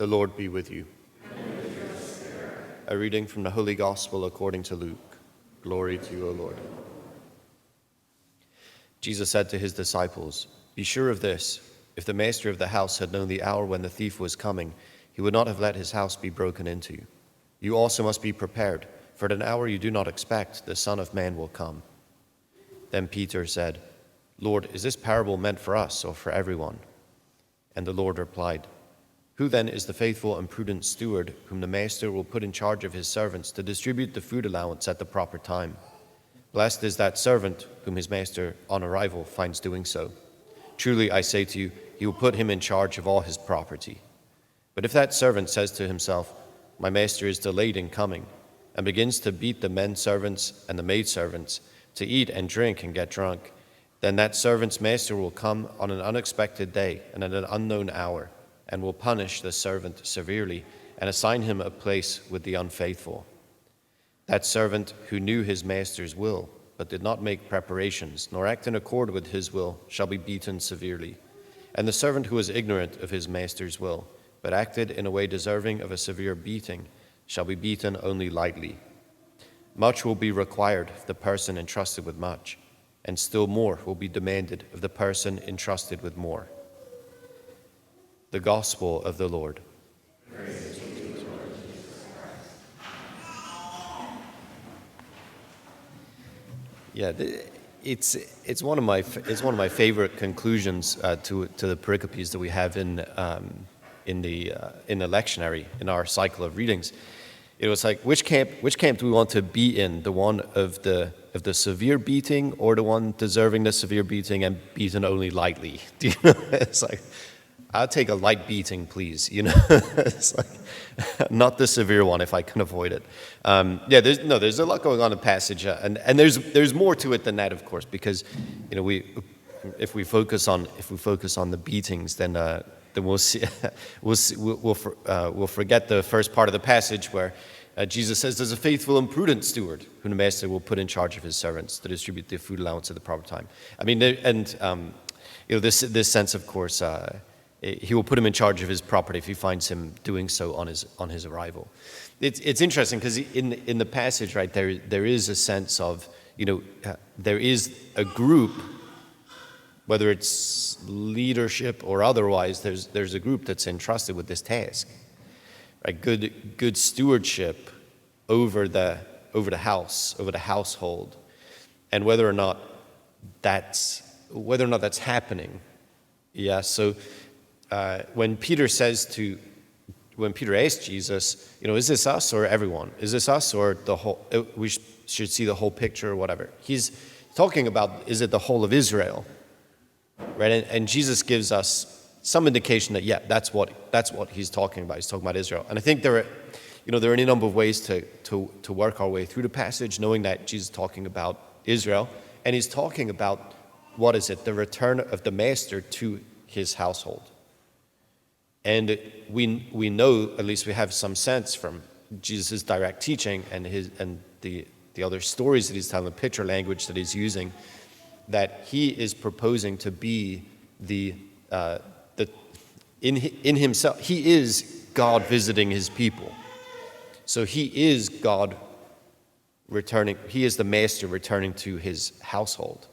The Lord be with you. A reading from the Holy Gospel according to Luke. Glory to you, O Lord. Jesus said to his disciples, "Be sure of this, if the master of the house had known the hour when the thief was coming, he would not have let his house be broken into. You also must be prepared, for at an hour you do not expect, the Son of Man will come." Then Peter said, "Lord, is this parable meant for us or for everyone?" And the Lord replied, "Who then is the faithful and prudent steward whom the master will put in charge of his servants to distribute the food allowance at the proper time? Blessed is that servant whom his master on arrival finds doing so. Truly I say to you, he will put him in charge of all his property. But if that servant says to himself, 'My master is delayed in coming,' and begins to beat the men servants and the maid servants, to eat and drink and get drunk, then that servant's master will come on an unexpected day and at an unknown hour, and will punish the servant severely and assign him a place with the unfaithful. That servant who knew his master's will, but did not make preparations, nor act in accord with his will, shall be beaten severely. And the servant who was ignorant of his master's will, but acted in a way deserving of a severe beating, shall be beaten only lightly. Much will be required of the person entrusted with much, and still more will be demanded of the person entrusted with more." The Gospel of the Lord. Praise to you, Lord Jesus Christ. Yeah, it's one of my favorite conclusions to the pericopes that we have in the lectionary in our cycle of readings. It was like, which camp do we want to be in? The one of the severe beating, or the one deserving the severe beating and beaten only lightly? Do you know? It's like, I'll take a light beating, please. It's like, not the severe one if I can avoid it. There's a lot going on in the passage, and there's more to it than that, of course, because if we focus on the beatings, then we'll forget the first part of the passage where Jesus says there's a faithful and prudent steward whom the master will put in charge of his servants to distribute the food allowance at the proper time. I mean, this sense, of course. He will put him in charge of his property if he finds him doing so on his arrival. It's interesting because in the passage, right, there is a sense of, there is a group, whether it's leadership or otherwise, there's a group that's entrusted with this task, right? Good stewardship over the house, over the household, and whether or not that's happening. Yeah. So. When Peter asks Jesus, is this us or everyone? Is this us or the whole? We should see the whole picture or whatever. He's talking about, is it the whole of Israel, right? And Jesus gives us some indication that that's what he's talking about. He's talking about Israel. And I think there are any number of ways to work our way through the passage, knowing that Jesus is talking about Israel, and he's talking about the return of the master to his household. And we know, at least we have some sense from Jesus' direct teaching and the other stories that he's telling, the picture language that he's using, that he is proposing to be in himself. He is God visiting his people. So he is God returning. He is the master returning to his household.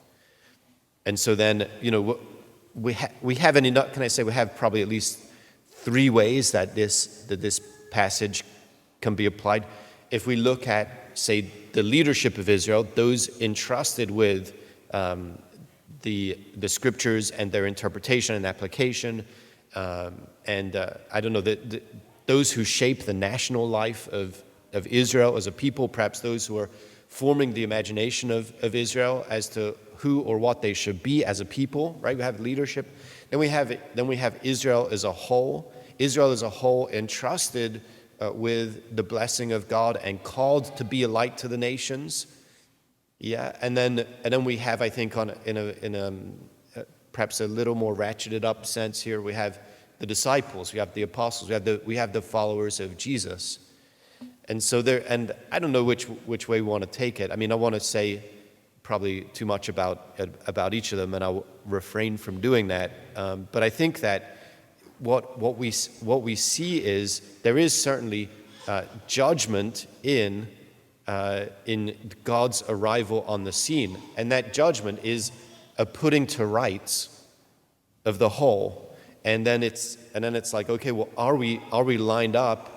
And so then, we have probably at least three ways that this passage can be applied. If we look at, say, the leadership of Israel, those entrusted with the scriptures and their interpretation and application, those who shape the national life of Israel as a people, perhaps those who are forming the imagination of Israel as to who or what they should be as a people, right? We have leadership. Then we have Israel as a whole. Israel as a whole entrusted with the blessing of God and called to be a light to the nations. Yeah, and then we have, I think, in perhaps a little more ratcheted up sense here, we have the disciples, we have the apostles, we have the followers of Jesus. And so and I don't know which way we want to take it. I mean, I want to say probably too much about each of them, and I'll refrain from doing that. But I think that what we see is there is certainly judgment in God's arrival on the scene, and that judgment is a putting to rights of the whole. And then it's like, okay, well, are we lined up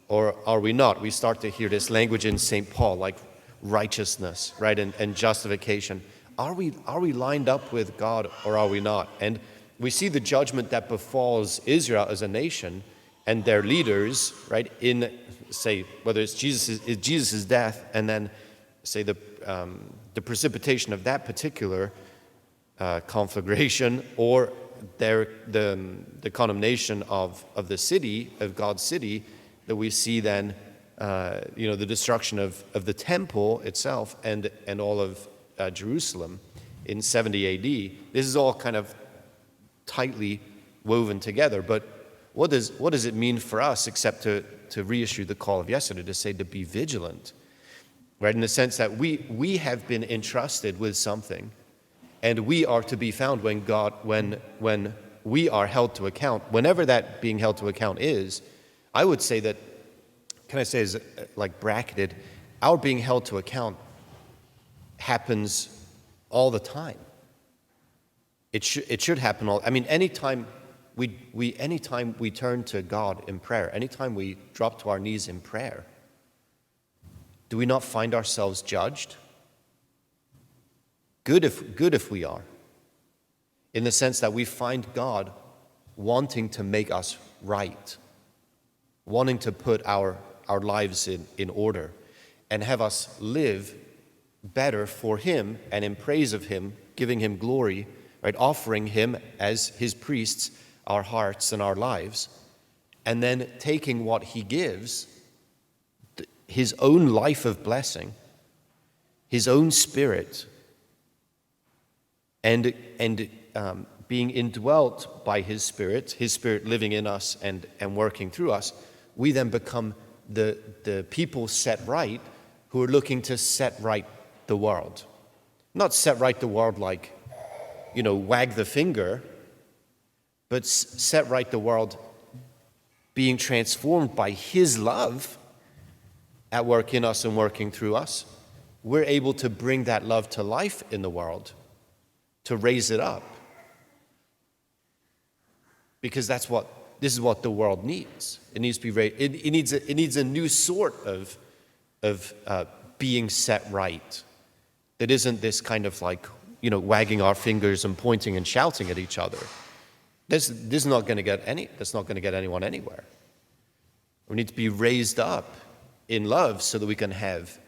or are we not? We start to hear this language in St. Paul, like righteousness, right, and justification. Are we lined up with God or are we not? And we see the judgment that befalls Israel as a nation and their leaders, right, in, say, whether it's Jesus' death and then, say, the precipitation of that particular conflagration, or the condemnation of the city, of God's city, that we see then, the destruction of the temple itself and all of Jerusalem in 70 A.D. This is all kind of tightly woven together. But what does it mean for us except to reissue the call of yesterday to say to be vigilant, right? In the sense that we have been entrusted with something, and we are to be found when we are held to account, whenever that being held to account is. I would say that, can I say, is like bracketed, our being held to account happens all the time. It should happen all. I mean, anytime we turn to God in prayer, anytime we drop to our knees in prayer, do we not find ourselves judged? Good if we are, in the sense that we find God wanting to make us right, wanting to put our lives in order and have us live better for Him and in praise of Him, giving Him glory, right? Offering Him as His priests our hearts and our lives, and then taking what He gives, His own life of blessing, His own Spirit, and being indwelt by His Spirit living in us and working through us, we then become the people set right who are looking to set right the world. Not set right the world like, wag the finger, but set right the world being transformed by His love at work in us and working through us. We're able to bring that love to life in the world, to raise it up. Because this is what the world needs. It needs to be raised. It needs a new sort of being set right. That isn't this kind of like, wagging our fingers and pointing and shouting at each other. This is not going to get anyone anywhere. We need to be raised up in love so that we can have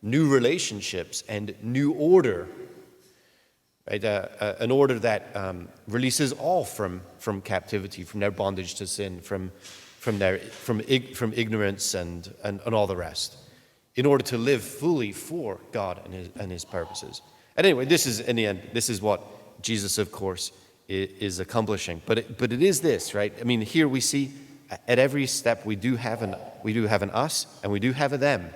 new relationships and new order. Right? An order that releases all from captivity, from their bondage to sin, from ignorance and all the rest, in order to live fully for God and His purposes. And anyway, this is what Jesus, of course, is accomplishing. But it is this, right? I mean, here we see at every step we do have an us and we do have a them.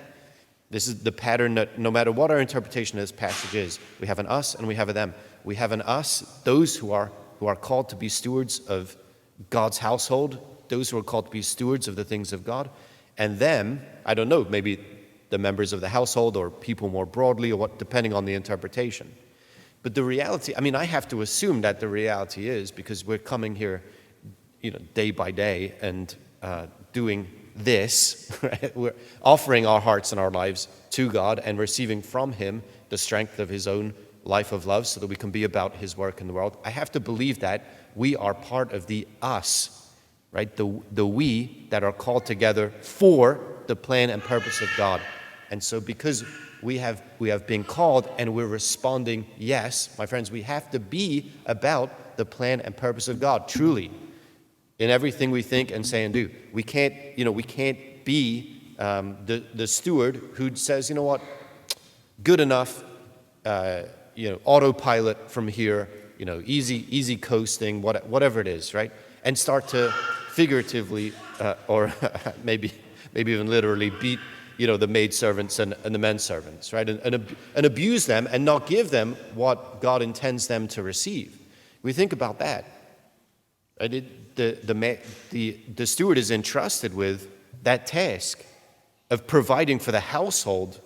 This is the pattern that no matter what our interpretation of this passage is, we have an us and we have a them. We have an us, those who are called to be stewards of God's household, those who are called to be stewards of the things of God, and them, I don't know, maybe the members of the household or people more broadly, or what, depending on the interpretation. But the reality, I mean, I have to assume that the reality is, because we're coming here, day by day and doing this, right? We're offering our hearts and our lives to God and receiving from Him the strength of His own life of love so that we can be about His work in the world. I have to believe that we are part of the us, right? The we that are called together for the plan and purpose of God. And so because we have been called and we're responding yes, my friends, we have to be about the plan and purpose of God, truly, in everything we think and say and do. We can't be the steward who says, you know what, good enough, autopilot from here, easy coasting, whatever it is, right? And start to figuratively, or maybe even literally beat, the maidservants and the men servants, right? And abuse them and not give them what God intends them to receive. We think about that. Right? The steward is entrusted with that task of providing for the household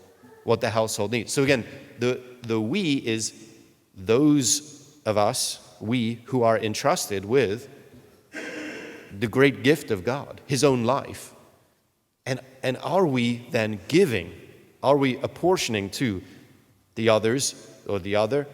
what the household needs. So again, the we is those of us, we who are entrusted with the great gift of God, his own life. And are we then giving? Are we apportioning to the others or the other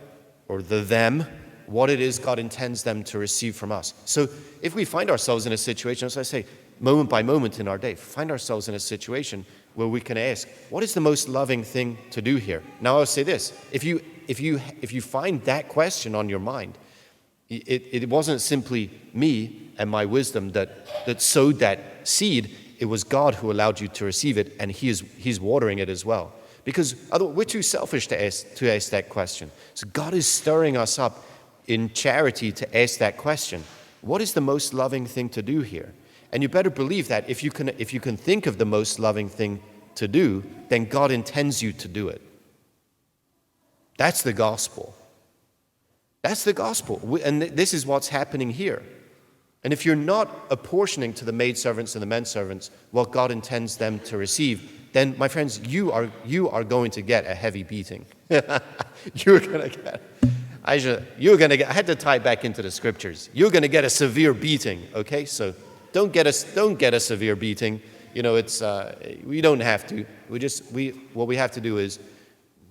or the them what it is God intends them to receive from us? So if we find ourselves in a situation, as I say, moment by moment in our day, find ourselves in a situation where we can ask, what is the most loving thing to do here? Now I'll say this, if you find that question on your mind, it wasn't simply me and my wisdom that sowed that seed. It was God who allowed you to receive it, and He's watering it as well. Because otherwise, we're too selfish to ask that question. So God is stirring us up in charity to ask that question. What is the most loving thing to do here? And you better believe that if you can think of the most loving thing to do, then God intends you to do it. That's the gospel. That's the gospel. And this is what's happening here. And if you're not apportioning to the maidservants and the menservants what God intends them to receive, then, my friends, you are going to get a heavy beating. You're going to get, I had to tie it back into the scriptures. You're going to get a severe beating, okay? So don't get a severe beating. You know, we don't have to. What we have to do is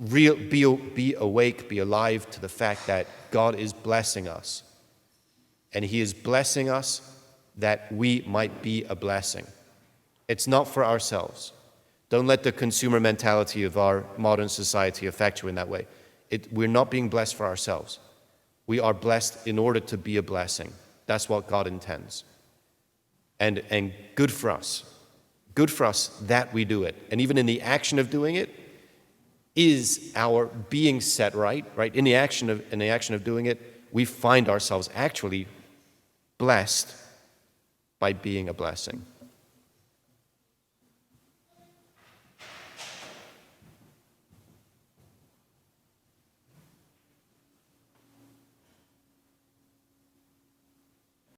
be awake, be alive to the fact that God is blessing us. And He is blessing us that we might be a blessing. It's not for ourselves. Don't let the consumer mentality of our modern society affect you in that way. We're not being blessed for ourselves. We are blessed in order to be a blessing. That's what God intends. And good for us. Good for us that we do it. And even in the action of doing it is our being set right? In the action of doing it, we find ourselves actually blessed by being a blessing.